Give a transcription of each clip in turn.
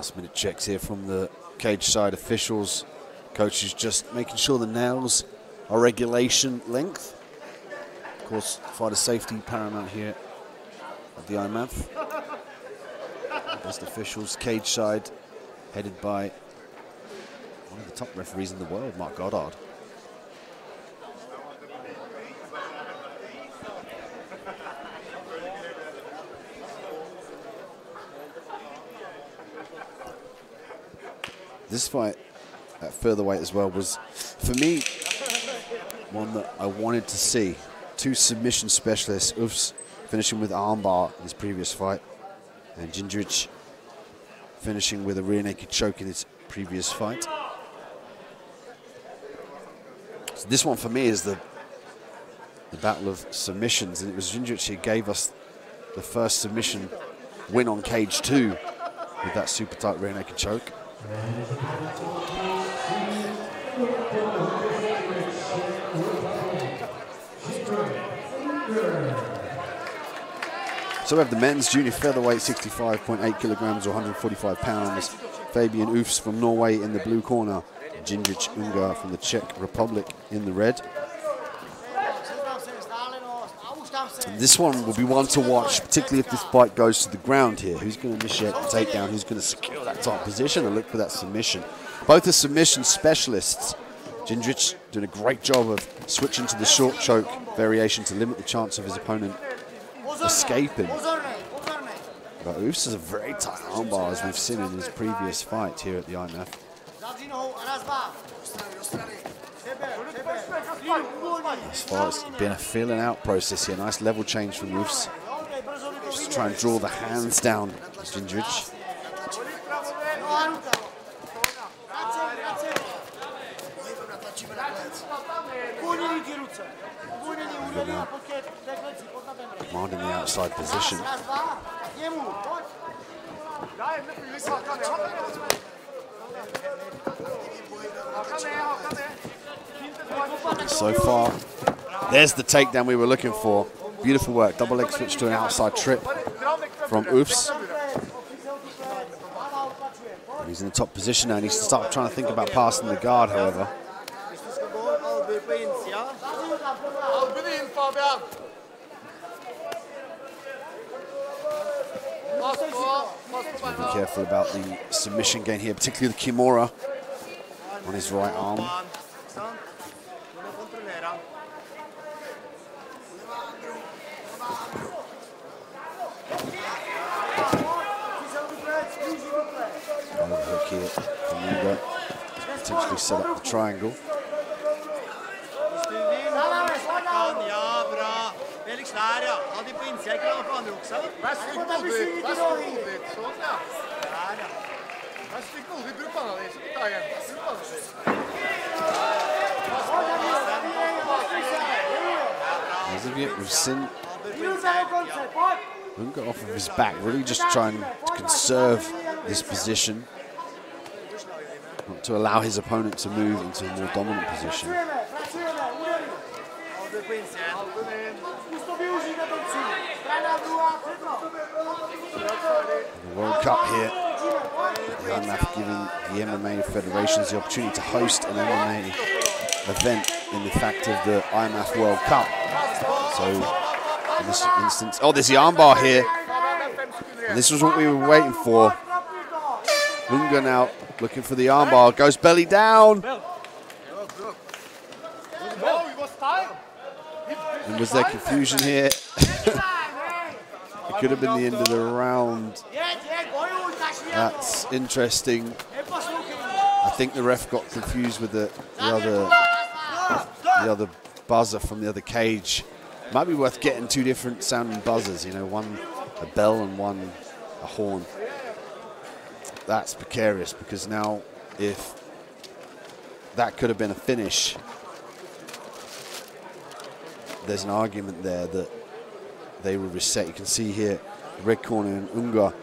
Last-minute checks here from the cage side officials. Coach is just making sure the nails are regulation length. Of course, fighter safety paramount here at the IMMAF. Best officials, cage side, headed by one of the top referees in the world, Mark Goddard. This fight at featherweight as well was, for me, one that I wanted to see. Two submission specialists, Ufs finishing with armbar in his previous fight, and Ungr finishing with a rear naked choke in his previous fight. So this one for me is the battle of submissions, and it was Ungr who gave us the first submission win on cage 2 with that super tight rear naked choke. So we have the men's junior featherweight, 65.8 kilograms or 145 pounds. Fabian Ufs from Norway in the blue corner. Ungr from the Czech Republic in the red. And this one will be one to watch, particularly if this fight goes to the ground here. Who's going to initiate the takedown? Who's going to secure that top position and look for that submission? Both are submission specialists. Ungr doing a great job of switching to the short choke variation to limit the chance of his opponent escaping. But Ufs has a very tight armbar, as we've seen in his previous fight here at the IMMAF. As far as it's been a feeling out process here. Nice level change from Ufs. Just try and draw the hands down, Ungr. Commanding the outside position. So far, there's the takedown we were looking for. Beautiful work. Double leg switch to an outside trip from Ufs. He's in the top position now. He needs to start trying to think about passing the guard, however. Be careful about the submission gain here, particularly the Kimura on his right arm. Overhook here from Ungr. Potentially set up the triangle. As of yet, we've seen Ungr off of his back, really just trying to conserve this position, not to allow his opponent to move into a more dominant position. The World Cup here, the IMMAF giving the MMA federations the opportunity to host an MMA event in the fact of the IMMAF World Cup. So in this instance, oh, there's the armbar here. And this was what we were waiting for. Ungr now looking for the armbar, goes belly down. And was there confusion here? It could have been the end of the round. That's interesting. I think the ref got confused with the other buzzer from the other cage. Might be worth getting two different sounding buzzers, you know, one a bell and one a horn. That's precarious, because now if that could have been a finish, there's an argument there that they will reset. You can see here, the red corner and Ungr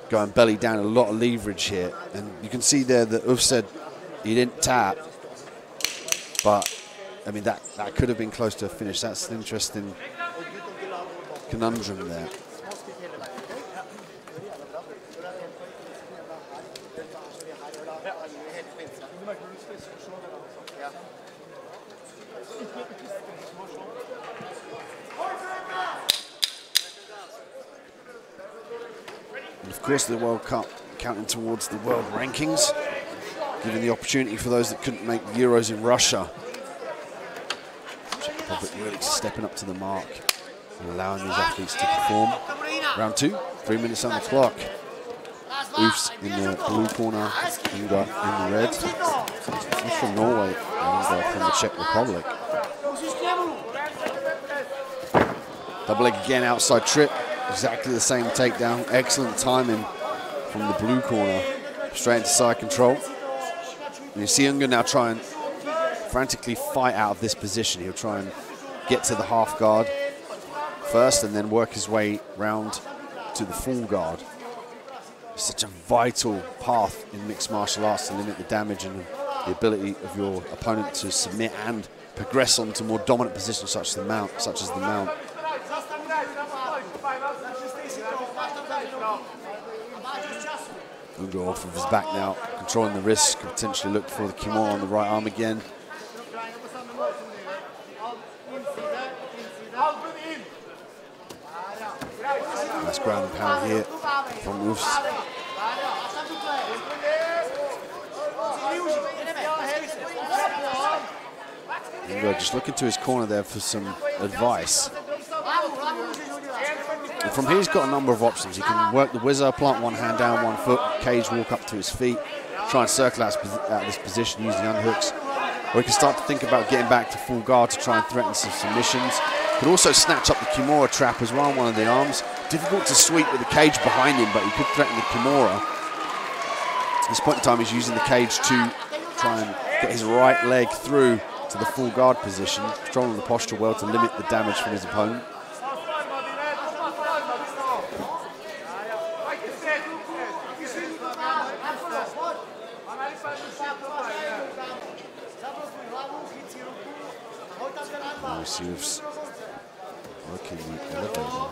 going belly down, a lot of leverage here. And you can see there that Ufs said he didn't tap, but I mean, that could have been close to a finish. That's an interesting conundrum there. course, the World Cup counting towards the world rankings, giving the opportunity for those that couldn't make Euros in Russia. Czech Republic really stepping up to the mark and allowing these athletes to perform. Round 2, 3 minutes on the clock. Ufs in the blue corner, Ungr in the red. He's from Norway, and Ungr from the Czech Republic. Double leg again, outside trip. Exactly the same takedown. Excellent timing from the blue corner. Straight into side control. And you see Ungr now try and frantically fight out of this position. He'll try and get to the half guard first and then work his way round to the full guard. Such a vital path in mixed martial arts to limit the damage and the ability of your opponent to submit and progress on to more dominant positions such as the mount. Ungr off of his back now, controlling the wrist, could potentially look for the Kimura on the right arm again. Nice ground and pound here from Ufs. Ungr just looking to his corner there for some advice. And from here, he's got a number of options. He can work the whizzer, plant one hand down, 1 foot, cage walk up to his feet, try and circle out of this position using unhooks. Or he can start to think about getting back to full guard to try and threaten some submissions. Could also snatch up the Kimura trap as well on one of the arms. Difficult to sweep with the cage behind him, but he could threaten the Kimura. At this point in time, he's using the cage to try and get his right leg through to the full guard position, controlling the posture well to limit the damage from his opponent. Ufs working the elevator.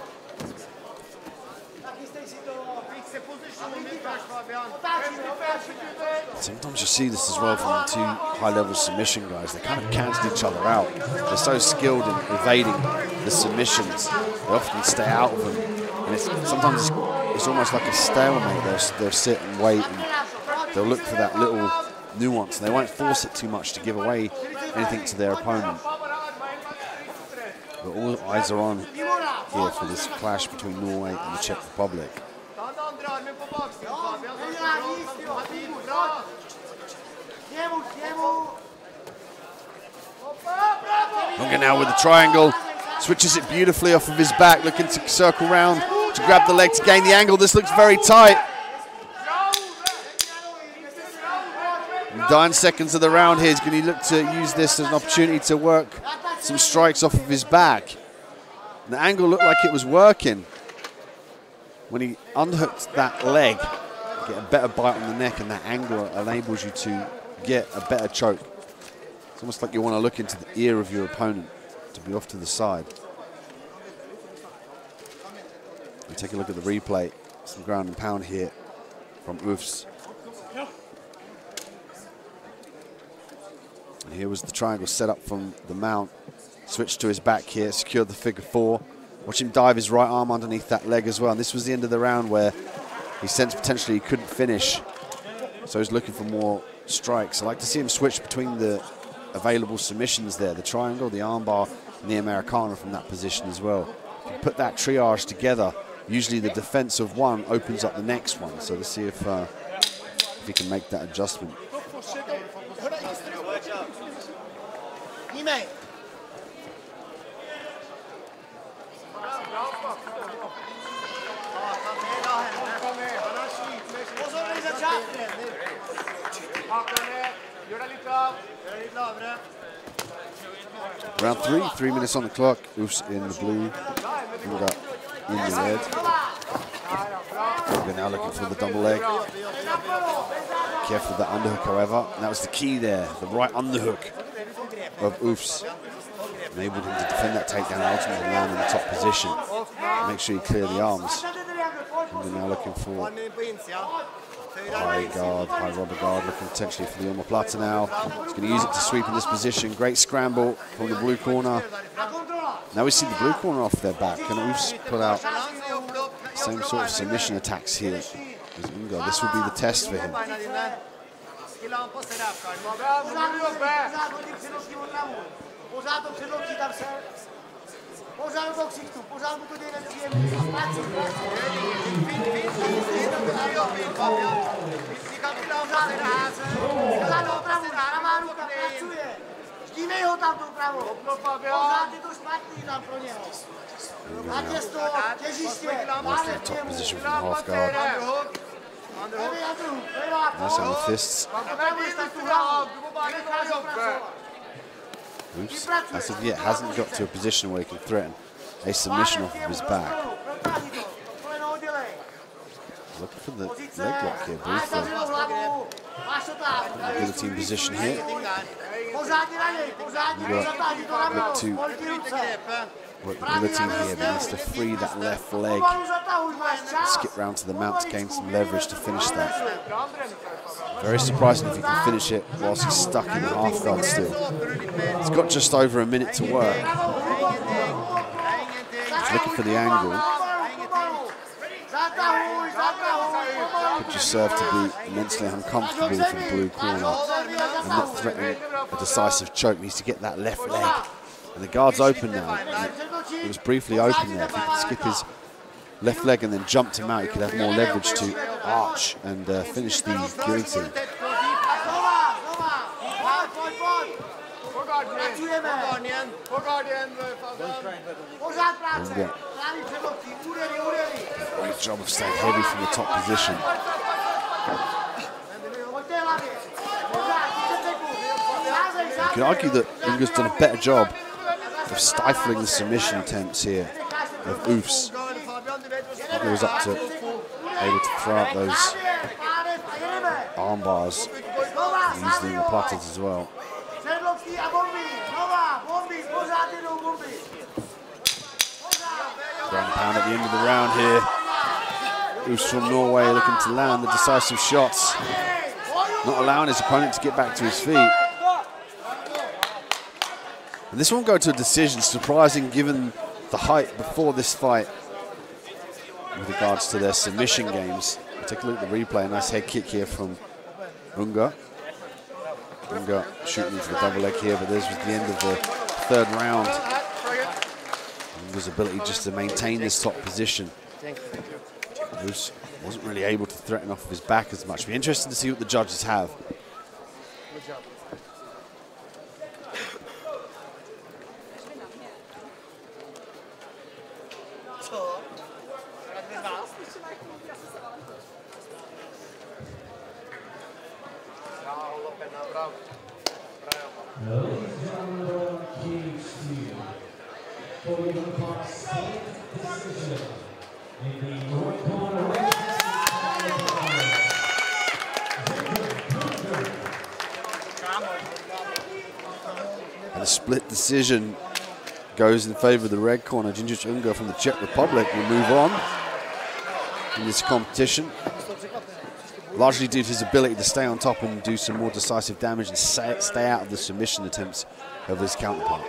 Sometimes you see this as well from the 2 high-level submission guys. They kind of cancel each other out. They're so skilled in evading the submissions. They often stay out of them. And sometimes it's almost like a stalemate. They'll sit and wait, and they'll look for that little nuance. And they won't force it too much to give away anything to their opponent. But all eyes are on here for this clash between Norway and the Czech Republic. Ungr now with the triangle, switches it beautifully off of his back, looking to circle round to grab the leg to gain the angle. This looks very tight. In the 9 seconds of the round here, he's going to look to use this as an opportunity to work some strikes off of his back. And the angle looked like it was working. When he unhooked that leg, get a better bite on the neck, and that angle enables you to get a better choke. It's almost like you want to look into the ear of your opponent to be off to the side. You take a look at the replay. Some ground and pound here from Ufs. And here was the triangle set up from the mount. Switched to his back here, secured the figure 4. Watch him dive his right arm underneath that leg as well. And this was the end of the round where he sensed potentially he couldn't finish. So he's looking for more strikes. I like to see him switch between the available submissions there. The triangle, the armbar, and the Americana from that position as well. If you put that triage together, usually the defense of one opens up the next one. So let's see if he can make that adjustment. Round 3, 3 minutes on the clock. Ufs in the blue, Ungr in the red. We're now looking for the double leg. Careful with that underhook, however. And that was the key there, the right underhook of Ufs. Enabled him to defend that takedown and ultimately land in the top position. Make sure you clear the arms. And we're now looking for high guard, high rubber guard, looking potentially for the omoplata now. He's going to use it to sweep in this position. Great scramble from the blue corner. Now we see the blue corner off their back, and Ufs put out the same sort of submission attacks here. is Ungr. This will be the test for him. Nice little top position from half guard. Nice amethysts. Oops. As of yet, hasn't got to a position where he can threaten a submission off of his back. Looking for the leg lock here, briefly. Guillotine position here. Look to work the guillotine here, but needs to free that left leg. Skip round to the mount to gain some leverage to finish that. Very surprising if he can finish it whilst he's stuck in the half guard still. He's got just over a minute to work. He's looking for the angle. Could just serve to be immensely uncomfortable for the blue corner and not threatening a decisive choke. Needs to get that left leg. And the guard's open now. It was briefly open there. If he could skip his left leg and then jump to mount, he could have more leverage to arch and finish the guillotine. Great job of staying heavy from the top position. You could argue that Ungr's done a better job of stifling the submission attempts here of oofs. Ungr was up to able to throw out those arm bars, using the platters as well. Ground pound at the end of the round here. Oofs from Norway looking to land the decisive shots, not allowing his opponent to get back to his feet. And this won't go to a decision, surprising given the hype before this fight with regards to their submission games. Take a look at the replay, a nice head kick here from Ungr. Ungr shooting into the double leg here, but this was the end of the third round. Ungr's ability just to maintain this top position. Wasn't really able to threaten off of his back as much. Be interested to see what the judges have. And a split decision goes in favor of the red corner. Jindřich Ungr from the Czech Republic will move on in this competition, largely due to his ability to stay on top and do some more decisive damage and stay out of the submission attempts of his counterpart.